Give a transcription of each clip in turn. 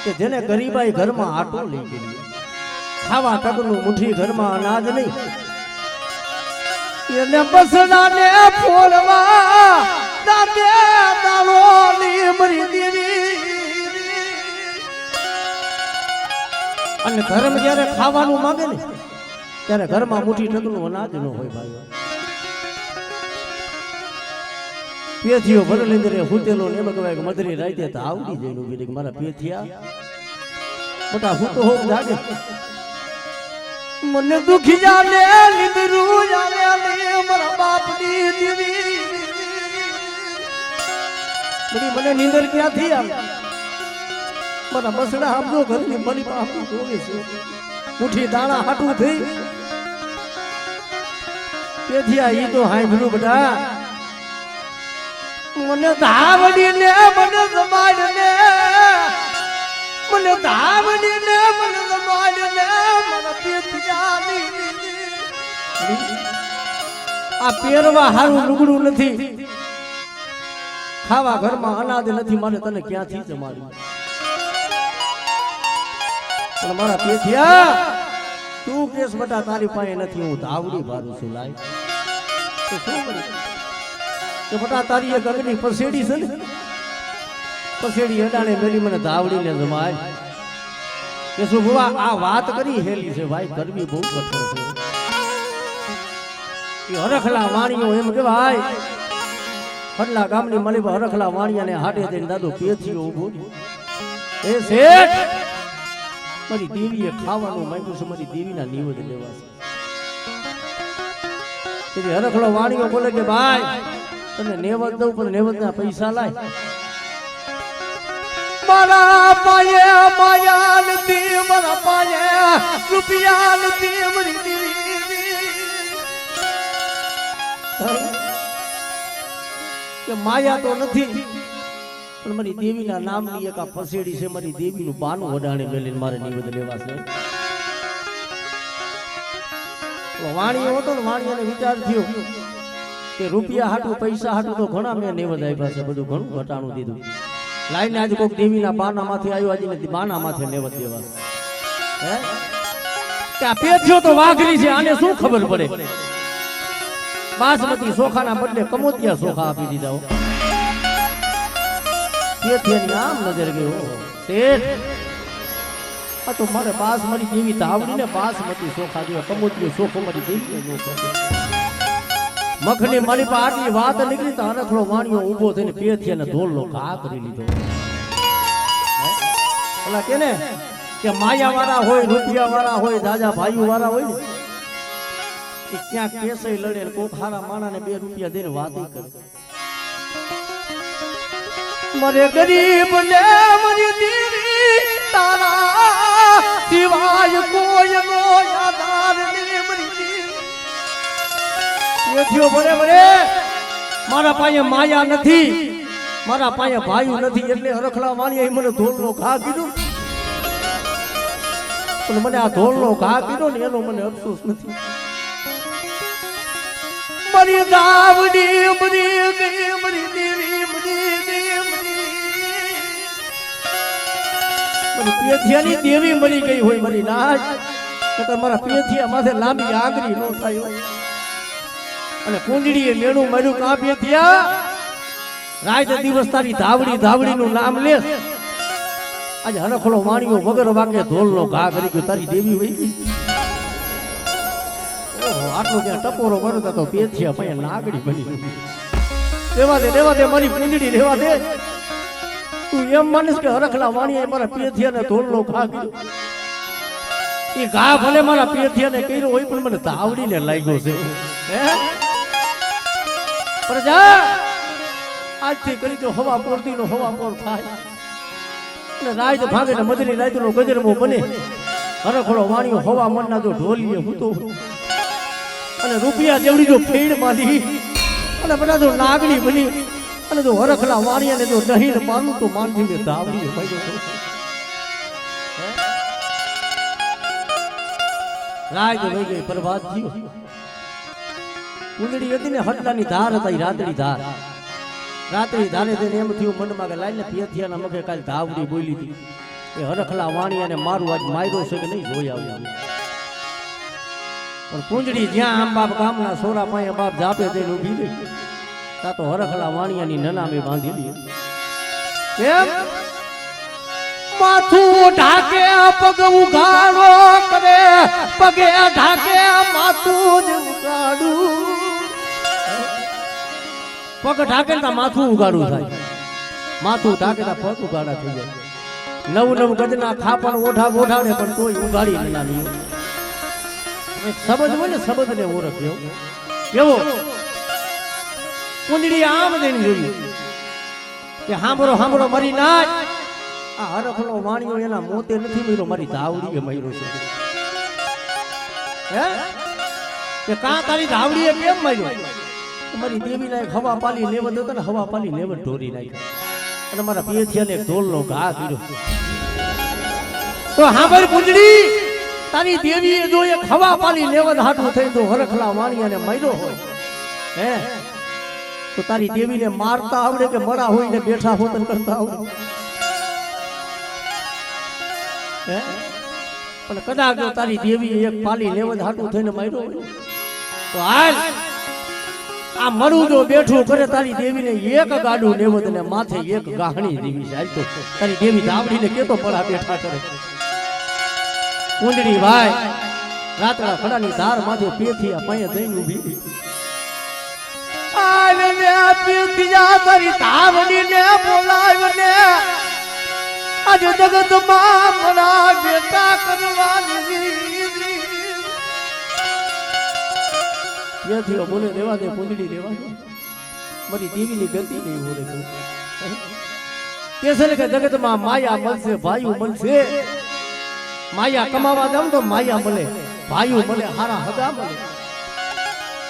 કે જેને ગરીબાઈ ઘરમાં આટો લઈ ગઈ, ખાવા તકનું મુઠ્ઠી ઘરમાં અનાજ નહીં, એને બસડાને ફોડવા દાદે દાળો લીમરી દેવી. અને ધર્મ જ્યારે ખાવાનું માંગે ને ત્યારે ઘરમાં મુઠ્ઠી ટકનું અનાજ ન હોય ભાઈ. પેથીઓ ભરેલી અંદર હુતેલો ને એમ કહેવાય કે મધરી રાતે તો આવડી જઈને ઉભી મારા પેથિયા મોટા હુતો હોક જાગે. મને દુખી જાને લીધરું જાને મારા બાપની દેવી. મને નીંદર ક્યાંથી આવે? મારા બસડા આપજો ઘરની મળી આપું જોવે છે. મુઠ્ઠી દાણા હાટું થઈ પેથિયા ઈ તો હાંભળ્યું બધા. મને ધાવડી ને મને સમાડ ને, મને ધાવડી ને મને સમાડ ને મને પેથિયાની. આ પહેરવા હારું લુગડું નથી, ખાવા ઘરમાં અનાજ નથી, મારે તને ક્યાંથી જમાડ્યું? પણ મારા પેથિયા તું કેસ બટા તારી પાસે નથી, હું ધાવડી ભારું છું. લાય તો શું કરું કે બટા તારી એક અગ્નિ પસેડી છે ને, પસેડી અડાણે મેલી મને ધાવડીને જમાય. કે શું ભુવા આ વાત કરી હેલી છે ભાઈ, કરવી બહુ કઠોર છે. એ હરખલા વાણીઓ એમ કે ભાઈ હરલા ગામની મળી હરખલા વાણિયાને હાટે થઈને દાદો પેથીઓ ઉભો. એ શેઠ મારી દેવીએ ખાવાનું માંગ્યું છે, મારી દેવીના નિવેદ લેવા છે. હરખલો વાણીઓ બોલે કે ભાઈ તને નેવદ દઉં પણ નેવદના પૈસા લાય. મારા પાયે માયા નથી, મારા પાયે રૂપિયા નથી, મારી દેવી કે માયા તો નથી પણ મારી દેવીના નામની એક આ ફસેડી છે, મારી દેવીનું બાનું વડાણે મેલીને મારે નિવેદ લેવા છે. વાણીઓ હતો ને વાણીઓને વિચાર થયો કે રૂપિયા હાટું પૈસા હાટું તો ઘણા મેં નેવદ આપ્યા છે, બધું ઘણું ઘટાણું દીધું. લાઈને આજે કોઈક દેવીના બાના માંથી આવ્યો, આજે બાના માથે નેવદ દેવા. હે ત્યાં પેથ્યો તો વાઘરી છે, આને શું ખબર પડે? બાસમતી સોખાના બદલે કમોતિયા સોખા આપી દીધા. પેથિયાની આમ નજર ગયો, શેઠ આ તો મારે બાસમતી દેવી ધાવડીને બાસમતી સોખા દેવા, કમોતિયો સોખો મારી દેવી નો ખબર. મખની મારી પાસે આટલી વાત નીકળી તો હરખલો વાણીઓ ઊભો થઈને પેથિયાને ધોળનો ઘા કરી લીધો. ઓલા કે ને કે માયા વાળા હોય, રૂપિયા વાળા હોય, દાદા ભાઈઓ વાળા હોય ને એ ક્યાંક કેસય લડે, કોક હારા માણાને 2 રૂપિયા દઈને વાત કરે. મરે ગરીબ ને મરી દેવી તારા સિવાય કોઈ નો આધાર ને મરી થયો. બરે બરે મારા પાસે માયા નથી, મારા પાસે ભાઈ નથી, એટલે હરખલા વાણીએ મને ધોળનો ઘા કીધું. પણ મને આ ધોળનો ઘા કીધો ને એનો મને અફસોસ નથી. મારી દાવડી મરી ગઈ, મારી દેવી મરી ગઈ, મારી પેથિયાની દેવી મરી ગઈ હોય મારી નાજ, મારા પેથિયા માથે લાંબી આંગળી નો થાય. અને કુંજડીએ મેણું માર્યું કાં પેથિયા, રાત દિવસ તારી ધાવડી ધાવડીનું નામ લે. આજે હરખલો વાણીઓ વગર વાગે ધોળનો ઘા કરી ગયો, તારી દેવી વહી ગઈ. ઓહો આટલો ત્યાં ટપોરો ભરતા તો પેથિયા પાસે નાગડી બની. દેવા દે મારી કુંજડી લેવા દે. તું એમ માનીશ કે હરખલા વાણીએ મારા પેથિયાને ધોળનો ઘા કર્યો? એ ઘા ભલે મારા પેથિયાને કર્યો હોય પણ મને ધાવડીને લાગ્યો છે. હે પ્રજા આજથી કરી તો હવા પોરતી નો હવા પોર થાય અને રાત ભાગે ને મધરી રાત નો ગજરમો બને. હરખલો વાણીઓ હવા મનના જો ઢોલીએ હૂતો અને રૂપિયા જેવડી જો ફેડ માંડી અને બધા જો નાગણી બની અને જો હરખલા વાણીયાને જો દહીં પાનું તો માનથી મેં ધાવડી ભાઈ. રાત વહી ગઈ, પ્રભાત થયો. કુંડળી હતી ને હટલાની ધાર હતા, રાતડી ધાર. રાતડી ધારે થઈને એમ થયું મનમાં કે લાઈને પેથિયાના મગે કાલ ધાવડી બોલી હતી. એ હરખલા વાણી અને મારું આજ માયરો છે કે નહીં જોઈ આવ્યું પણ પૂંજડી જ્યાં આમ બાપ ગામના સોરા પાસે બાપ જાપે થઈને ઊભી રહી ત્યાં તો હરખલા વાણિયાની નનામે બાંધી કેમ માથું ઢાકે પગ ઉઘાડો કરે પગે ઢાકે માથું ઉગાડું પગ ઢાકે તો માથું ઉગાડું થાય માથું ઢાકે તો પગ ઉગાડા થઈ જાય નવું નવું ગજના ખાપણ ઓઢા ઓઢાડે પણ તોય ઉગાડી ન નાની શબ્દ હોય ને શબ્દ ને ઓળખ્યો કેવો કુંડળી આમ દઈને જોયું કે હાંભળો હાંભળો મરી નાય આ હરખલો વાણિયો એના મોતે નથી મર્યો મારી ધાવડીએ મર્યો છે હે કે કા તારી ધાવડીએ કેમ મર્યો મારી દેવીને હવા પાલી લેવત હતો ને હવા પાલી લેવત ઢોરી નાખી અને મારા પેથિયાને ઢોલનો ઘા કર્યો તો હાંભળ કુંડળી તારી દેવીએ જો એક હવા પાલી લેવત હાટું થઈ તો હરખલા વાણિયાને મર્યો હોય હે તો તારી દેવીને મારતા આવડે કે મરા હોય ને બેઠા હોતન કરતા આવડે પણ કદાચ જો તારી દેવી એક પાલી લેવત હાટું થઈને માર્યો હોય તો હાલ આ મરું જો બેઠું કરે તારી દેવીને એક ગાડું લેવત ને માથે એક ગાહણી દેવી છે તો તારી દેવી ધાવડીને કેતો પડા બેઠા કરે કુંડળી ભાઈ રાતના ખડાની ધાર માથે પેથિયા પાયે જઈને ઊભી આને પેથિયા તારી ધાવડીને બોલાવ્યો ને આજ જગતમાં મરા બેટા કરવાની યથિયો બોલે દેવા દે કુંડળી દેવા દે મારી દેવીની ગતિ નહીં બોલે કે છે કે જગતમાં માયા મળશે ભાઈઓ મળશે માયા કમાવા જાવ તો માયા મળે ભાઈઓ મળે હારા હગા મળે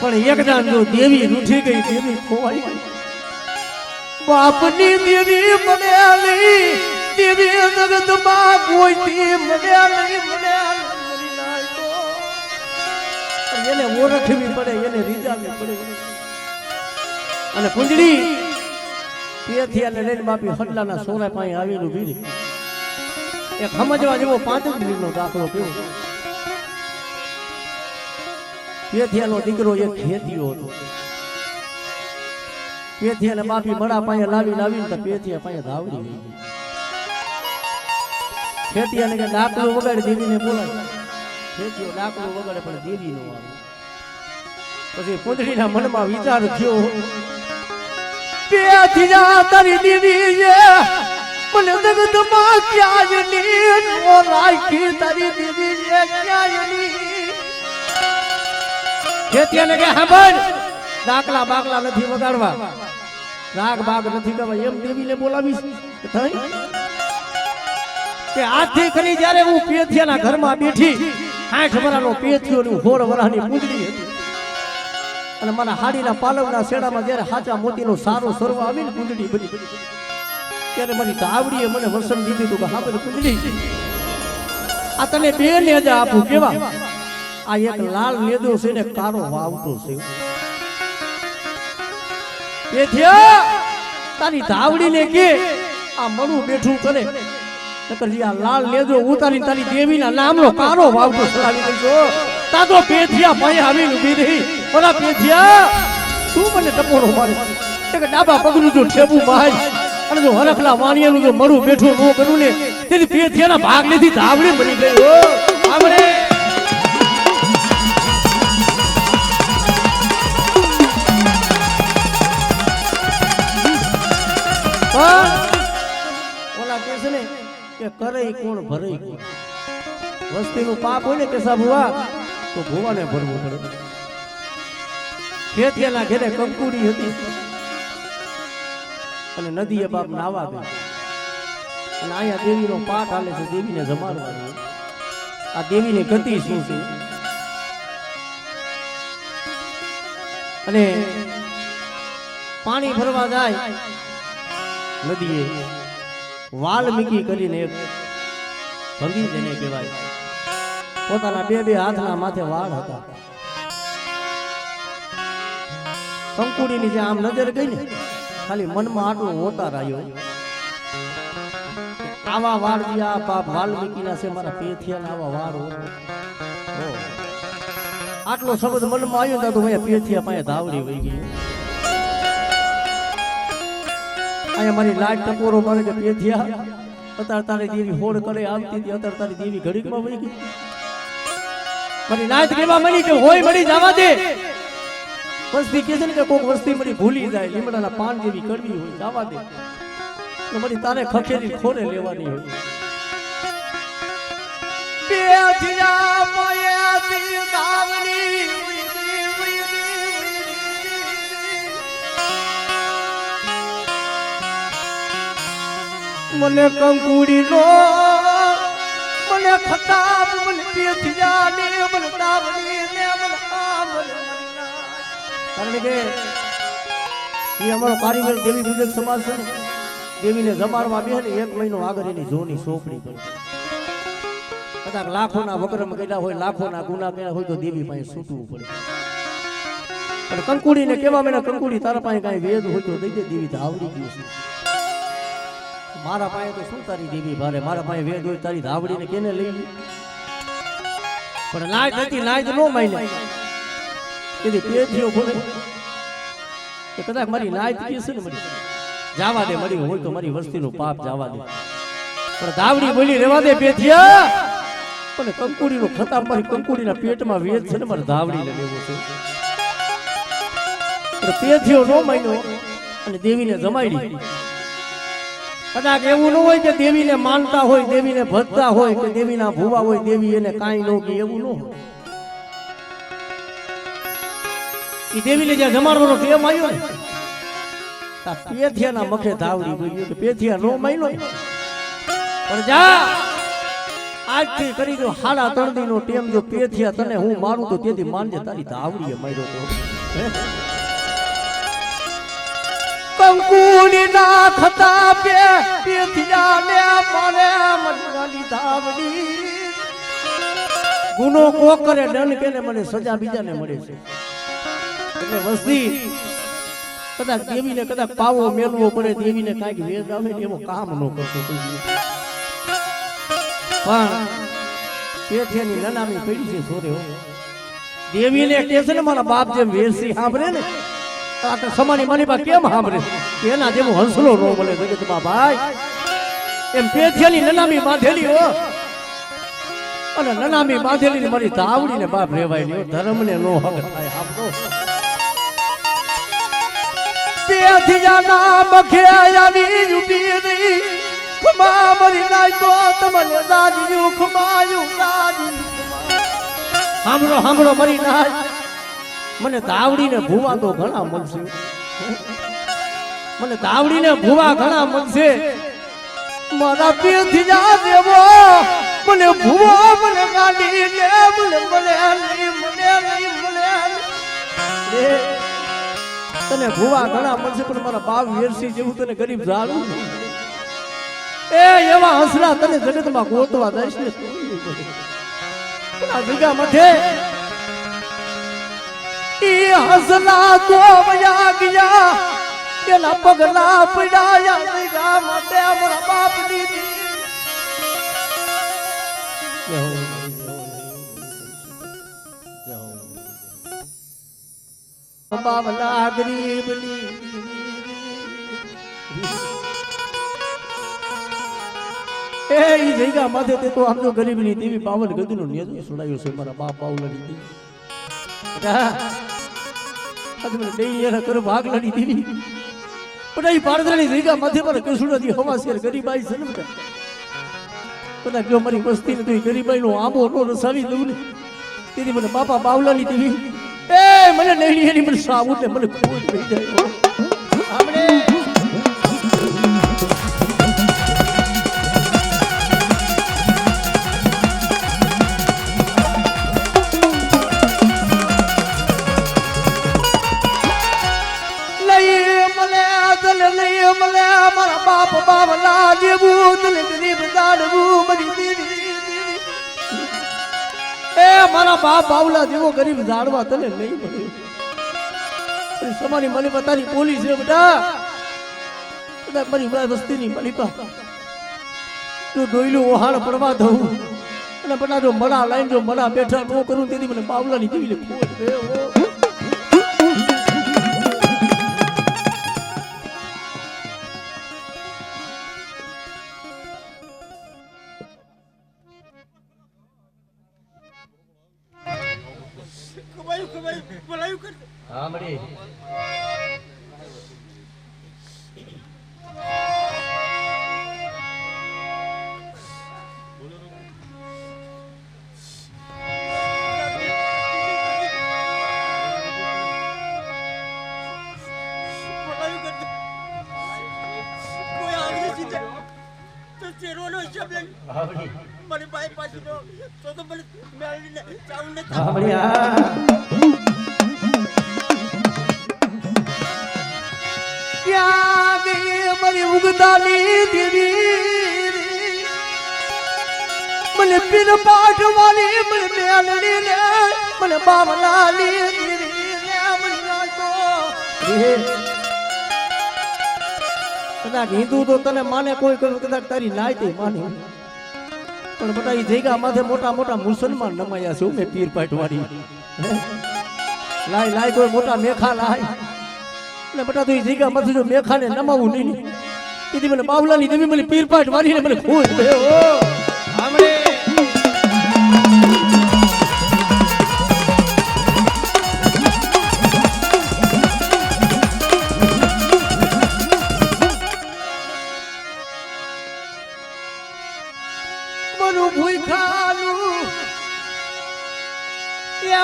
પણ એકદમ જો દેવી રૂઠી ગઈ દેવી ખોવાઈ ગઈ બાપની દેવી મળેલી દેવી જગતમાં કોઈ થી મળેલી મરી નાય તો એને ઓળખવી પડે એને રીઝાવી પડે અને કુંડળી પેથિયાને લઈને બાપી હડલાના સોરા પાસે આવીને ઊભી એ સમજવા જેવો 5 મિનિટનો દાખલો કેવો પેથિયાનો દીકરો એક ખેતીયો હતો પેથિયાને બાપી બડા પાસે લાવીને તો પેથિયા પાસે ધાવડી ખેતીયાને કે ડાકલું વગાડે દેવીને બોલાય ખેતીયો ડાકલું વગાડે પણ દેવી નો આવે પછી કુંડળીના મનમાં વિચાર થયો પેથિયા તારી દેવી છે મને જગતમાં ક્યાં નો રાખી તારી દેવી છે ક્યાં ખેતીયાને કે સાંભળ ડાકલા બાકલા નથી વગાડવા રાગ બાગ નથી ગાવા એમ દેવીને બોલાવીશ થઈ કે આજથી કરી જ્યારે હું પેથિયાના ઘરમાં બેઠી 8 વરાનો પેથિયો ની 16 વરાની કુંડળી હતી અને મારા હાડીના પાલવના શેડામાં જ્યારે હાચા મોતીનો સારો સરવા આવીને કુંડળી બની ત્યારે મારી ધાવડીએ મને વસન દીધું હતું કે હા બધી કુંડળી આ તને બે નેજા આપું કેવા આ એક લાલ નેદો છે ને કાળો વાવટો છે પેથિયા તારી ધાવડીને કે આ મરું બેઠું કરે નકરજી આ લાલ નેદો ઉતારી તારી દેવીના નામનો કાળો વાવટો ચડાવી દેજો તાતો પેથિયા ભાઈ આવીને ઊભી રહી ઓલા પેથિયા તું મને ટપોરો મારે કે ડાબા પગનું જો ઠેબું માય અને જો હરખલા વાણિયાનું જો મરું બેઠું નો કરું ને તેથી પેથિયાના ભાગ લીધી ધાવડી બની ગઈ ઓ આપણે ઓલા કે છે ને કે કરે કોણ ભરે વસ્તીનું પાપ હોય ને કે સાબુઆ તો ભુવાને ભરવું પડે ખેતિયાના ઘેરે કંકુડી હતી અને નદીએ બાપ નાવા ગઈ અને અહીંયા દેવીનો પાઠ હાલે છે દેવીને જમાડવાની આ દેવીની ગતિ શું છે અને પાણી ભરવા જાય નદીએ વાલ્મીકી કરીને એક ભંગી જેને કહેવાય પોતાના બે હાથના માથે વાળ હતા કંકુડીની જે આમ નજર ગઈ ને ખાલી મનમાં આટલું હોતા રહ્યો આવા વાળ દિયા બાપ વાલ્મીકીના છે મારા પેથિયાના આવા વાળ હોય આટલો શબ્દ મનમાં આવ્યો તો મેં પેથિયા પાસે ધાવડી વહી ગઈ અહીંયા મારી લાટ ટપોરો મારે કે પેથિયા અત્યારે તારી દેવી હોડ કરે આવતી હતી અત્યારે તારી દેવી ઘડીકમાં વહી ગઈ મારી નાત કેવા મળી કે હોય મળી જવા દે વસ્તી કે છે ને કે કોક વસ્તી મળી ભૂલી જાય લીમડાના પાન જેવી કરવી હોય જવા દે તો મળી તારે ખખેરી ખોરે લેવાની હોય પેથિયા મોયાતી ધાવડી મને કંકુડી નો મને ખતાબ મને પેથિયા ને મને ધાવડી ને મને કારણ કે એ અમારો કારીગર દેવી પૂજક સમાજ છે ને દેવીને જમાડવા બે ને 1 મહિનો આગળ એની જોની સોંપડી પડી કદાચ લાખોના વકરમ કર્યા હોય લાખોના ગુના કર્યા હોય તો દેવી પાસે છૂટવું પડે પણ કંકુડીને કેવા મેં કંકુડી તારા પાસે કાંઈ વેદ હોય તો દઈ દે દેવી તો આવડી ગયું છે મારા પાસે તો શું તારી દેવી ભારે મારા પાસે વેદ હોય તારી ધાવડીને કેને લઈ લી પણ નાય હતી નાય તો નો માઈને કીધી પેથિયો ખોલે કે કદાચ મારી નાય કી છે ને મરી જાવા દે મરી હોય તો મારી વસ્તીનું પાપ જાવા દે પણ ધાવડી બોલી રેવા દે પેથિયા પણ કંકુડીનો ખતાબ મારી કંકુડીના પેટમાં વેદ છે ને મારે ધાવડીને લેવો છે પણ પેથિયો નો માન્યો અને દેવીને જમાડી કદાચ એવું ન હોય કે દેવીને માનતા હોય દેવીને ભજતા હોય કે દેવીના ભૂવા હોય દેવી એને કાંઈ ન કે એવું ન હોય એ દેવીને જ્યાં જમાડવાનો ટેમ આવ્યો ને પેથિયાના મખે ધાવડી બોલ્યો કે પેથિયા નો માન્યો પણ જા આજથી કરી જો 3.5 દીનો ટેમ જો પેથિયા તને હું મારું તો તેથી માનજે તારી ધાવડીએ માર્યો તો કંકુડી ના ખતા પેથિયા ને મારે મનગાની ધાવડી ગુનો કોક કરે દંડ કે મને સજા બીજાને મળે છે એટલે વસ્તી કદાચ દેવીને કદાચ પાવો મેળવો પડે દેવીને કાંઈક વેદ આવે એવો કામ ન કરશો પણ પેથિયાની નનામી પડી છે સોરે દેવીને કે છે ને મારા બાપ જેમ વેરસી સાંભળે ને સમાની માની બા કેમ સાંભળે એના જેવું હંસલો નો બોલે જગતમાં ભાઈ એમ પેથિયાની નનામી બાંધેલી હો અને નનામી બાંધેલી મારી ધાવડીને બાપ રેવાય લ્યો ધર્મને નો હક થાય આપો પેથિયાના મખે આવી ઉભી રહી ખમા મરી નાય તો તમને દાદીયું ખમાયું દાદી સાંભળો મરી નાય મને ધાવડીને ભૂવા તો ઘણા મળશે મને ધાવડીને ભૂવા ઘણા મળશે મારા પેથિયા દેવો મને ભૂવા મને ગાડી લે મને તને ભૂવા ઘણા મળશે પણ મારા બાપ વેરસી જેવું તને ગરીબ જાળું એ એવા હસલા તને જગતમાં ગોતવા દઈશ ને જગ્યા મધે ઈ હસલા તો વયા ગયા એના પગલા પડાયા જગ્યા મધે મારા બાપ દીદી બાબલા ગરીબની એ ઈ જગ્યા માથે તે તો આમ જો ગરીબની દેવી પાવન ગદુનો નેજો સુડાયો છે મારા બાપ પાવલડી દી આજે મને ડેઈ એના કર ભાગ લડી દીધી પણ ઈ પારદરાની જગ્યા માથે પર કસુડાથી હવા શેર ગરીબાઈ છે ને બેટા બધા જો મારી વસ્તી ને તો ગરીબાઈ નો આંબો નો રસાવી દઉં ને તેથી મને બાપા બાવલાની દેવી એ મને નૈણી એની મને સાબુત ને મને ખોટ થઈ જાય આપણે મારા બાપ બાવલા જેવું તને ગરીબ જાડવું મારી દીદી એ મારા બાપ બાવલા જેવો ગરીબ જાડવા તને નહીં મળ્યો સમાની મલિપા તારી પોલીસ છે બેટા મારી વસ્તીની મલિપા જો દોયલું ઓહાણ પડવા દઉં અને બધા જો મડા લાઈન જો મડા બેઠા ન કરું તેથી મને બાવલાની જેવી ખોટ રે ઓ બોલાયું કર હા મળી મને ભાઈ પાછી તો મને મેળવીને ચાવું ને ક્યાં ગઈ મારી ઉગદાની દેવી મને પીર પાઠવાળી મને મેલડી લે મને બાવલાની દેવી લે મને નાખો કદાચ હિન્દુ તો તને માને કોઈ કદાચ તારી નાય તે માને પણ બટા એ જગ્યા માથે મોટા મોટા મુસલમાન નમાયા છે મેં પીર પાઠવાળી લાય કોઈ મોટા મેખા લાય એટલે બટા તો એ જગ્યા માથે જો મેખાને નમાવું નહીં તેથી મને બાવલાની દેવી મને પીર પાઠવાળીને મને ખુશ થયો આમણે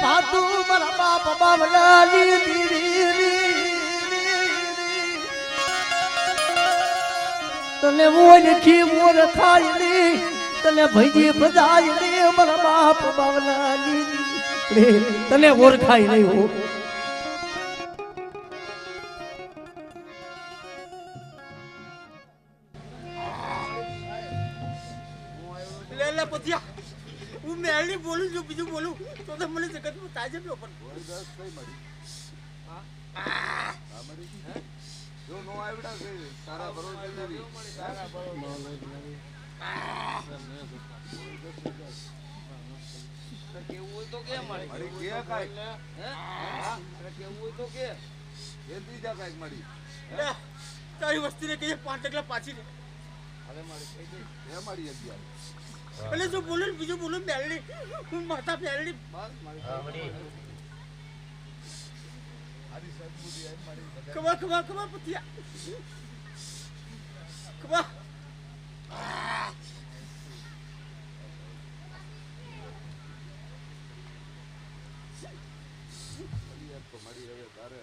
ભાતું મારા બાપ બાવલાની દીવી તને મોર ખી મોર ખાઈ લી તને ભજી બધાઈ લી મારા બાપ બાવલાની તને મોર ખાઈ નહીં હો લેલા પતિયા હું મેલી બોલું છું બીજું બોલું તો મને જગતમાં તાજે નો પણ જો નો આવડા કે તારા બરોબર દેવી તારા બરોબર કેવું હોય તો કે મારી અરે કે કાઈ હે કેવું હોય તો કે એ દીજા કાઈ મારી તારી વસ્તીને કહીએ 5 ટકલા પાછી લે અરે મારી કહી દે એ મારી 11 એટલે જો બોલું બીજું બોલું મેલડી હું માતા મેલડી કમા પતિયા કમા મારી હવે તારે